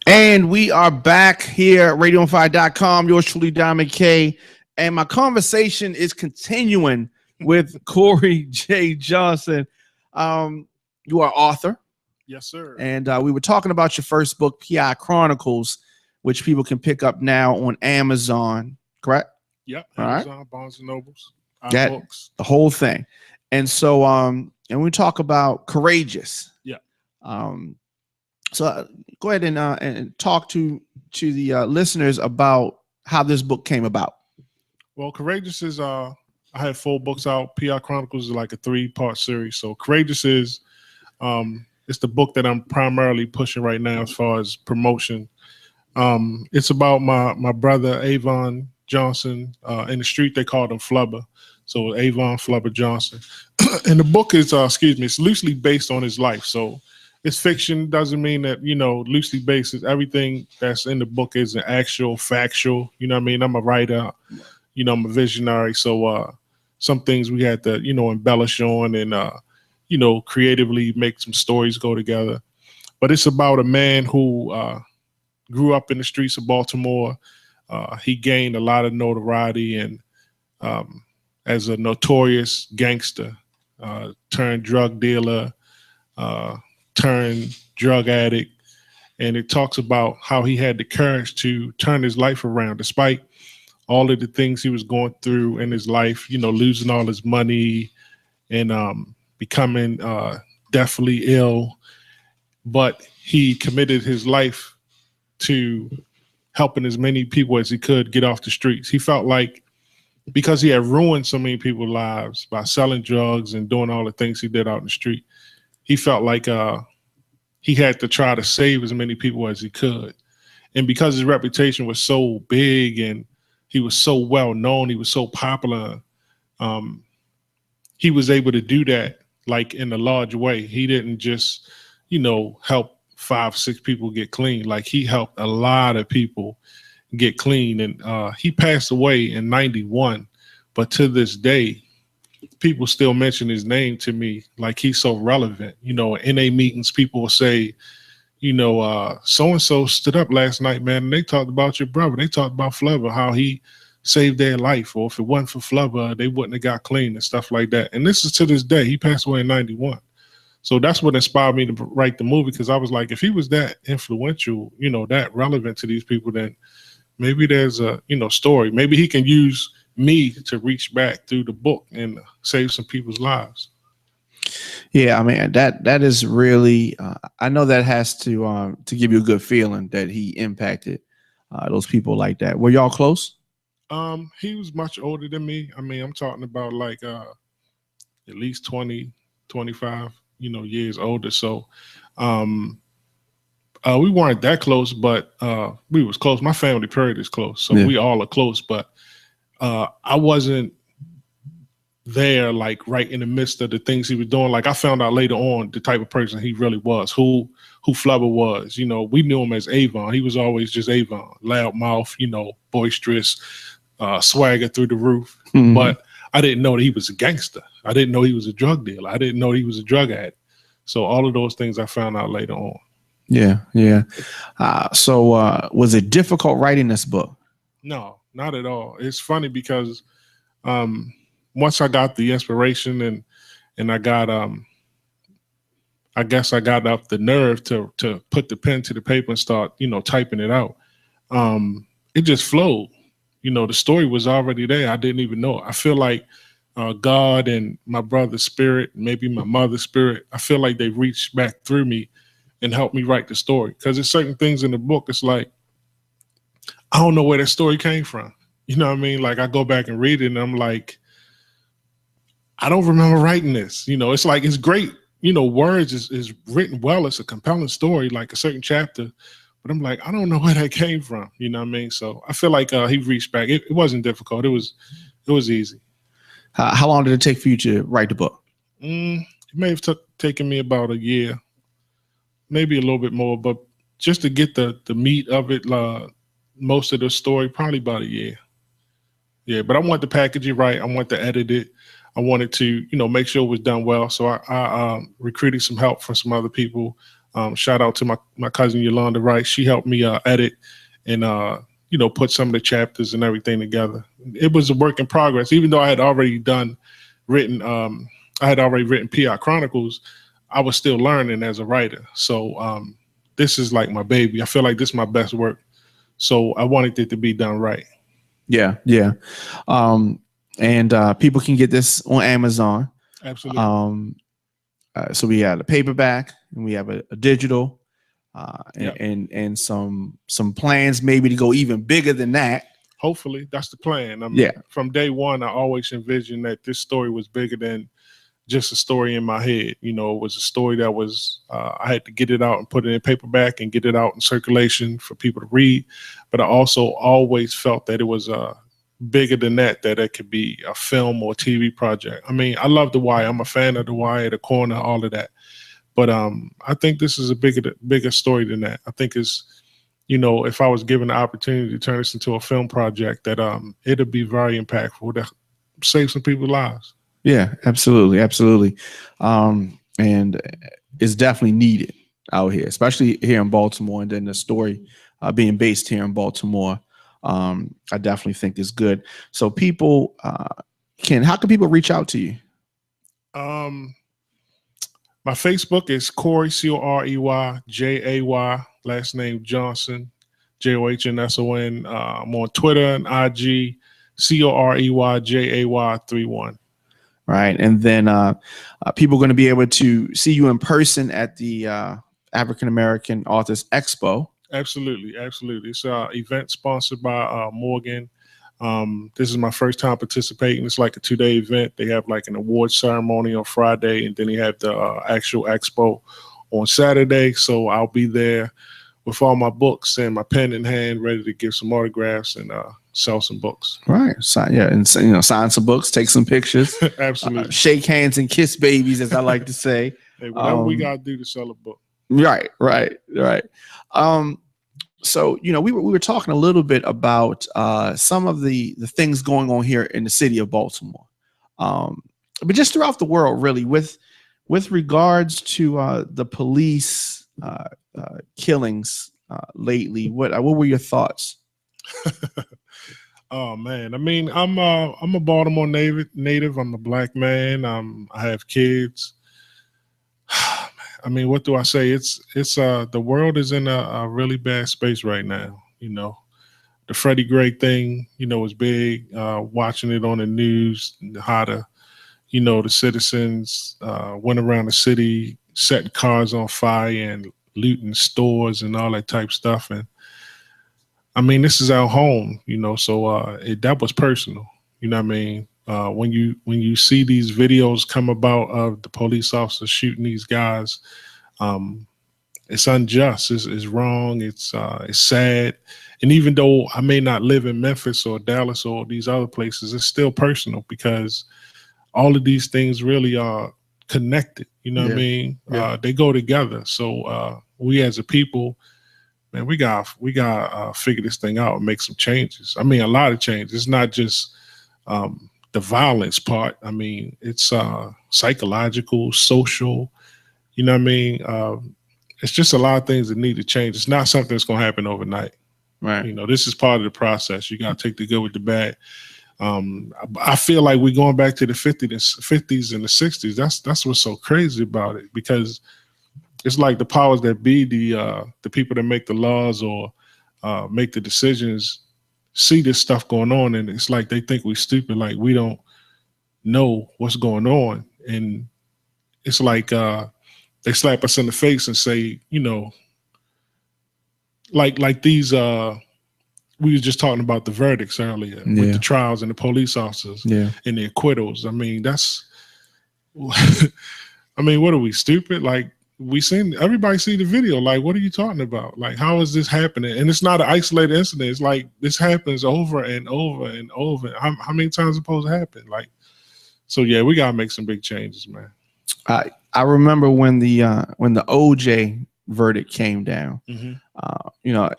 And we are back here at radioonfire.com. Yours truly, Diamond K. And my conversation is continuing with Corey J. Johnson. You are author. Yes, sir. And we were talking about your first book, P.I. Chronicles, which people can pick up now on Amazon, correct? Yep. All Amazon, right. Barnes and Nobles, That books. the whole thing. And so and we talk about Courageous. Yeah. So go ahead and talk to the listeners about how this book came about. Well, Courageous is I had 4 books out. P.I. Chronicles is like a 3-part series. So Courageous is it's the book that I'm primarily pushing right now as far as promotion. It's about my brother Avon Johnson. In the street they called him Flubber. So Avon Flubber Johnson. And the book is it's loosely based on his life. So it's fiction, doesn't mean that, loosely based is everything that's in the book is an actual factual. You know what I mean? I'm a writer, I'm a visionary. So some things we had to, embellish on and creatively make some stories go together. But it's about a man who grew up in the streets of Baltimore. He gained a lot of notoriety and as a notorious gangster, turned drug dealer, turned drug addict. And it talks about how he had the courage to turn his life around despite all of the things he was going through in his life, losing all his money and becoming deathly ill. But he committed his life to helping as many people as he could get off the streets. He felt like because he had ruined so many people's lives by selling drugs and doing all the things he did out in the street, he felt like he had to try to save as many people as he could. And because his reputation was so big and he was so well known, he was so popular, he was able to do that like in a large way. He didn't just, help 5, 6 people get clean. Like he helped a lot of people get clean. And he passed away in 91. But to this day, people still mention his name to me like he's so relevant. In NA meetings, people will say, so-and-so stood up last night, man, and they talked about your brother. They talked about Flubber, how he saved their life. Or if it wasn't for Flubber, they wouldn't have got clean and stuff like that. And this is to this day. He passed away in 91. So that's what inspired me to write the movie, because I was like, if he was that influential, that relevant to these people, then maybe there's a, story. Maybe he can use me to reach back through the book and save some people's lives. Yeah, I mean that is really. I know that has to give you a good feeling that he impacted those people like that. Were y'all close? He was much older than me. I mean, I'm talking about like at least 20, 25, years older. So we weren't that close, but we was close. My family period is close, so we all are close. But I wasn't there like right in the midst of the things he was doing. Like I found out later on the type of person he really was, who Flubber was. We knew him as Avon. He was always just Avon, loud mouth, boisterous, swagger through the roof. Mm-hmm. But I didn't know that he was a gangster. I didn't know he was a drug dealer. I didn't know he was a drug addict. So all of those things I found out later on. Yeah. So was it difficult writing this book? No, not at all. It's funny because once I got the inspiration and I got I guess I got up the nerve to put the pen to the paper and start, typing it out. It just flowed. The story was already there. I didn't even know it. I feel like God and my brother's spirit, maybe my mother's spirit, I feel like they reached back through me and helped me write the story. Because there's certain things in the book, it's like, I don't know where that story came from. You know what I mean? Like I go back and read it and I'm like, I don't remember writing this. It's like, it's great. Words is written well. It's a compelling story, like a certain chapter. But I'm like, I don't know where that came from. You know what I mean? So I feel like he reached back. It wasn't difficult. It was easy. How long did it take for you to write the book? It may have taken me about a year, maybe a little bit more. But just to get the meat of it, most of the story, probably about a year. Yeah, but I want to package it right. I want to edit it. I wanted to, make sure it was done well. So I recruited some help from some other people. Shout out to my cousin Yolanda Wright. She helped me edit and put some of the chapters and everything together. It was a work in progress, even though I had already written PI Chronicles. I was still learning as a writer. So this is like my baby. I feel like this is my best work. So I wanted it to be done right. Yeah. And people can get this on Amazon. Absolutely. So we have a paperback and we have a digital, and some plans maybe to go even bigger than that. Hopefully, that's the plan. I mean, from day one, I always envisioned that this story was bigger than just a story in my head. It was a story that was, I had to get it out and put it in paperback and get it out in circulation for people to read. But I also always felt that it was bigger than that it could be a film or TV project. I mean, I love The Wire. I'm a fan of The Wire, The Corner, all of that. But I think this is a bigger story than that. I think it's, if I was given the opportunity to turn this into a film project, that it'd be very impactful to save some people's lives. Yeah, absolutely. And it's definitely needed out here, especially here in Baltimore. And then the story being based here in Baltimore, I definitely think is good. So people how can people reach out to you? My Facebook is Corey, COREYJAY, last name Johnson, JOHNSON. I'm on Twitter and IG, COREYJAY31. Right. And then people are going to be able to see you in person at the African American Authors Expo. Absolutely. It's an event sponsored by Morgan. This is my first time participating. It's like a 2-day event. They have like an award ceremony on Friday, and then they have the actual expo on Saturday. So I'll be there with all my books and my pen in hand, ready to give some autographs and sell some books. Right. And sign some books, take some pictures. Absolutely. Shake hands and kiss babies, as I like to say. Hey, whatever we got to do to sell a book. Right. So, we were talking a little bit about some of the things going on here in the city of Baltimore, but just throughout the world, really, with regards to the police killings lately. What were your thoughts? Oh man, I mean, I'm a Baltimore native. I'm a black man. I have kids. I mean, what do I say? It's the world is in a really bad space right now. The Freddie Gray thing, is big. Watching it on the news, how the citizens went around the city setting cars on fire and looting stores and all that type of stuff. And I mean, this is our home, so that was personal. You know what I mean? When you see these videos come about of the police officers shooting these guys, it's unjust. It's wrong. It's sad. And even though I may not live in Memphis or Dallas or these other places, it's still personal because all of these things really are connected. You know what I mean? Yeah. They go together. So we as a people, man, we got figure this thing out and make some changes. I mean, a lot of changes. It's not just the violence part. I mean, it's psychological, social. You know what I mean? It's just a lot of things that need to change. It's not something that's going to happen overnight. Right. This is part of the process. You got to take the good with the bad. I feel like we're going back to the 50s and the 60s. That's what's so crazy about it, because it's like the powers that be, the people that make the laws or make the decisions, see this stuff going on, and it's like they think we're stupid, like we don't know what's going on. And it's like they slap us in the face and say, like these we were just talking about the verdicts earlier with the trials and the police officers and the acquittals. I mean, that's I mean, what are we, stupid? Like, everybody see the video. Like, what are you talking about? Like, how is this happening? And it's not an isolated incident. It's like this happens over and over and over. How many times is it supposed to happen? Like, so yeah, we gotta make some big changes, man. I remember when the OJ verdict came down. Mm-hmm.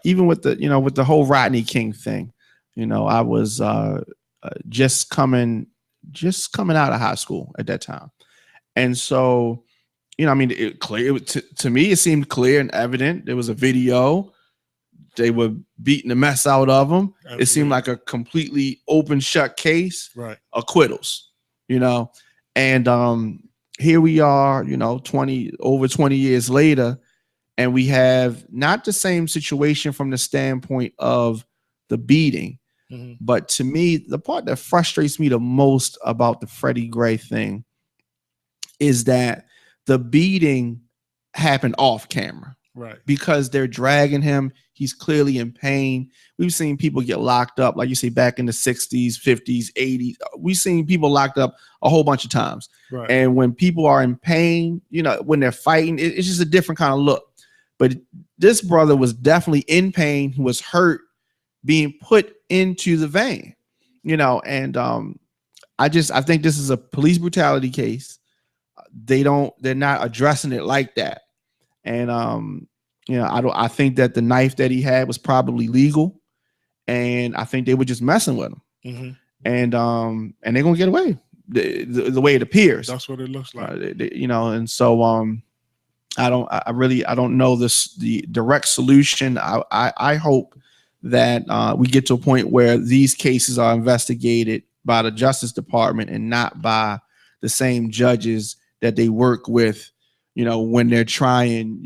Even with the whole Rodney King thing, I was just coming out of high school at that time, and so I mean, to me, it seemed clear and evident. There was a video. They were beating the mess out of him. Absolutely. It seemed like a completely open shut case. Right. Acquittals, and here we are, over 20 years later, and we have not the same situation from the standpoint of the beating. Mm-hmm. But to me, the part that frustrates me the most about the Freddie Gray thing is that the beating happened off camera. Right. Because they're dragging him. He's clearly in pain. We've seen people get locked up, like you say, back in the 60s, 50s, 80s. We've seen people locked up a whole bunch of times. Right. And when people are in pain, when they're fighting, it's just a different kind of look. But this brother was definitely in pain. He was hurt, being put into the van, and I think this is a police brutality case. They're not addressing it like that. And I think that the knife that he had was probably legal, and I think they were just messing with him. Mm-hmm. And they're gonna get away the way it appears. That's what it looks like. And so I don't know the direct solution. I hope that we get to a point where these cases are investigated by the Justice Department and not by the same judges that they work with. When they're trying,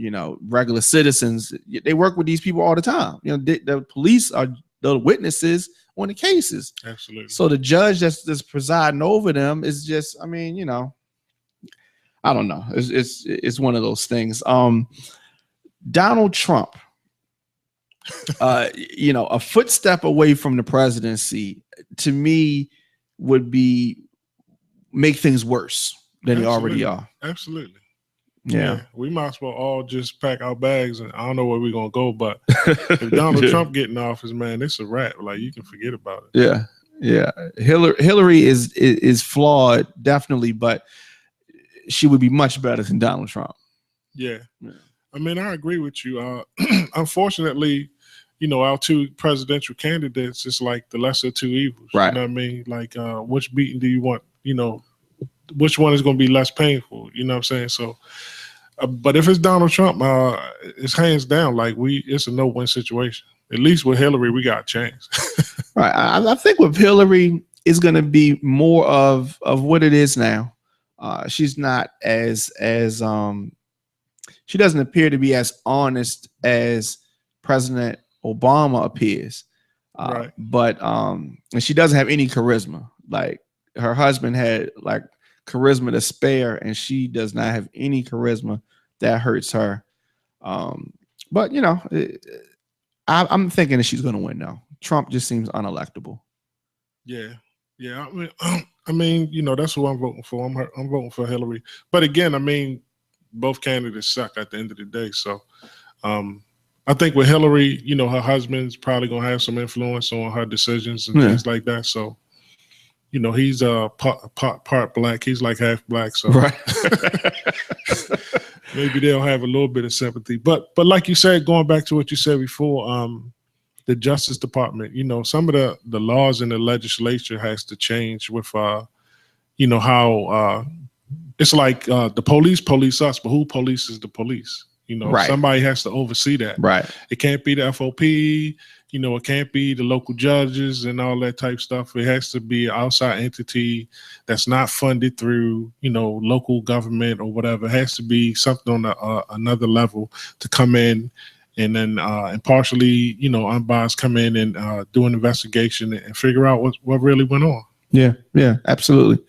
regular citizens, they work with these people all the time. The police are the witnesses on the cases. Absolutely. So the judge that's presiding over them is just, I don't know. It's one of those things. Donald Trump, a footstep away from the presidency, to me, would make things worse than they already are. Absolutely. Yeah, we might as well all just pack our bags, and I don't know where we're gonna go, but if Donald Trump get in office, man, it's a wrap. Like, you can forget about it. Yeah. Hillary is flawed, definitely, but she would be much better than Donald Trump. Yeah. I mean, I agree with you. Unfortunately, our two presidential candidates is like the lesser of two evils. Right. You know what I mean? Like, which beating do you want? Which one is going to be less painful? You know what I'm saying? So, but if it's Donald Trump, it's hands down. Like, it's a no-win situation. At least with Hillary, we got a chance. Right. I think with Hillary, it's going to be more of what it is now. She's not as she doesn't appear to be as honest as President Obama appears. Right. But and she doesn't have any charisma. Like, her husband had like charisma to spare, and she does not have any charisma. That hurts her. But I'm thinking that she's going to win now. Trump just seems unelectable. Yeah. I mean, that's who I'm voting for. I'm voting for Hillary. But again, I mean, both candidates suck at the end of the day. So I think with Hillary, her husband's probably going to have some influence on her decisions and things like that. So, he's part black. He's like half black. So right. Maybe they'll have a little bit of sympathy. But like you said, going back to what you said before, the Justice Department, some of the laws in the legislature has to change with, how it's like the police us, but who polices the police? Right. Somebody has to oversee that. Right. It can't be the FOP. It can't be the local judges and all that type stuff. It has to be an outside entity that's not funded through, local government or whatever. It has to be something on another level to come in and then impartially, unbiased, come in and do an investigation and figure out what really went on. Yeah, absolutely.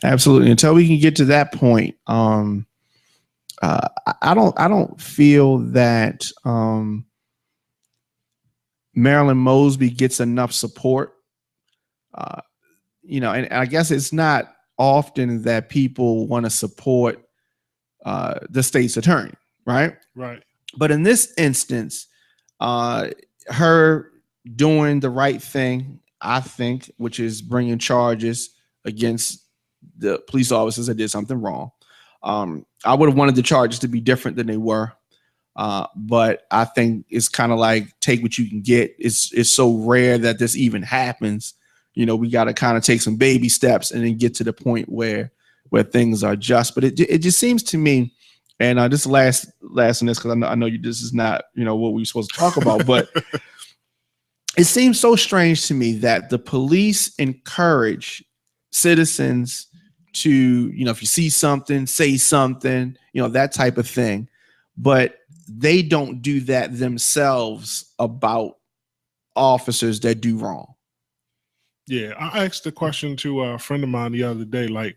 Until we can get to that point, I don't feel that Marilyn Mosby gets enough support. And I guess it's not often that people want to support the state's attorney, right? Right. But in this instance, her doing the right thing, I think, which is bringing charges against the police officers that did something wrong. I would have wanted the charges to be different than they were. But I think it's kind of like take what you can get. It's so rare that this even happens. We got to kind of take some baby steps and then get to the point where things are just. But it just seems to me And this last in this, because I know you, this is not, what we were supposed to talk about, but it seems so strange to me that the police encourage citizens to, if you see something, say something, that type of thing, but they don't do that themselves about officers that do wrong. Yeah, I asked the question to a friend of mine the other day, like,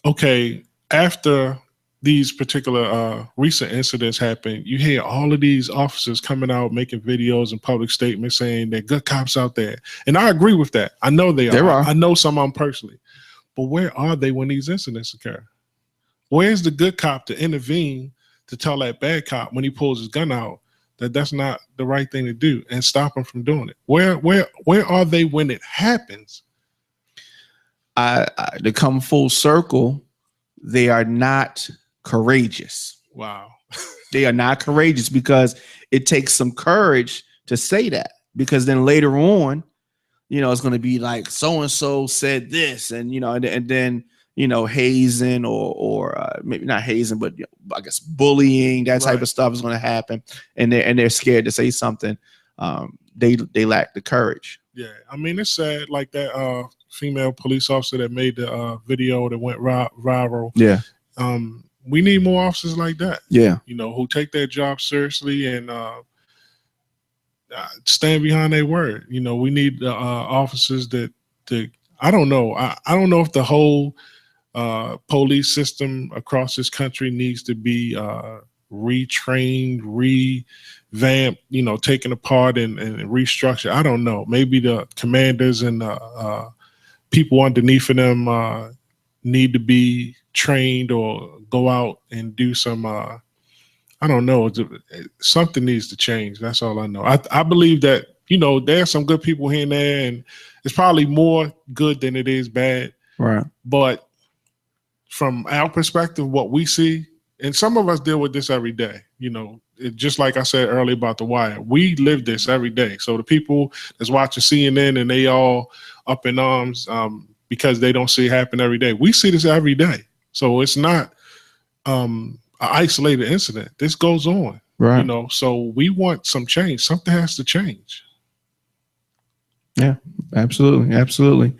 okay, after these particular recent incidents happen, you hear all of these officers coming out making videos and public statements saying they're good cops out there. And I agree with that. I know they are. I know some of them personally. But where are they when these incidents occur? Where's the good cop to intervene to tell that bad cop when he pulls his gun out that that's not the right thing to do and stop him from doing it? Where are they when it happens? To come full circle, they are not courageous. Wow. They are not courageous because it takes some courage to say that, because then later on, it's going to be like so-and-so said this, and, and then, hazing or maybe not hazing, but I guess bullying, that type of stuff is going to happen. And they're scared to say something. They lack the courage. Yeah. I mean, it's sad, like that female police officer that made the video that went viral. Yeah. We need more officers like that. Yeah. Who take their job seriously and stand behind their word. We need officers that I don't know. I don't know if the whole police system across this country needs to be retrained, revamped, taken apart and restructured. I don't know. Maybe the commanders and people underneath of them need to be trained or go out and do some I don't know. Something needs to change. That's all I know. I believe that, there's some good people here and there, and it's probably more good than it is bad. Right. But from our perspective, what we see, and some of us deal with this every day, just like I said earlier about The Wire, we live this every day. So the people that's watching CNN and they all up in arms because they don't see it happen every day. We see this every day. So it's not an isolated incident. This goes on, right? So we want some change. Something has to change. Yeah, absolutely, absolutely.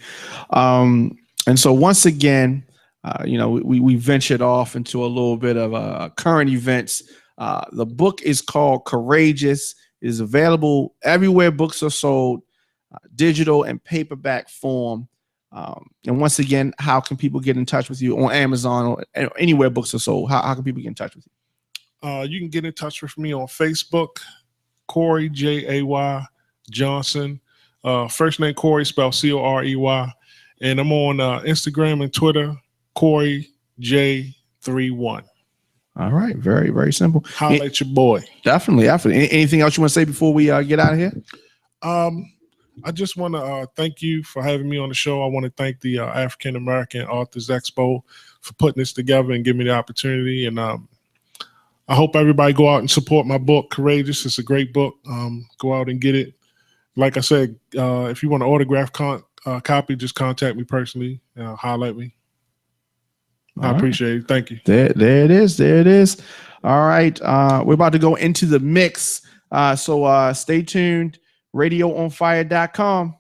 And so once again, we ventured off into a little bit of current events. The book is called Courageous. It is available everywhere books are sold, digital and paperback form. And once again, how can people get in touch with you on Amazon or anywhere books are sold? How can people get in touch with you? You can get in touch with me on Facebook, Corey, Jay Johnson. First name Corey, spelled Corey. And I'm on Instagram and Twitter, Corey J31. All right. Very, very simple. Holla at your boy. Definitely. Anything else you want to say before we get out of here? I just want to thank you for having me on the show. I want to thank the African American Authors Expo for putting this together and giving me the opportunity. And I hope everybody go out and support my book, Courageous. It's a great book. Go out and get it. Like I said, if you want an autograph copy, just contact me personally. Holler at me. I appreciate it. Thank you. There it is. There it is. All right. We're about to go into the mix. So stay tuned. RadioOnFire.com.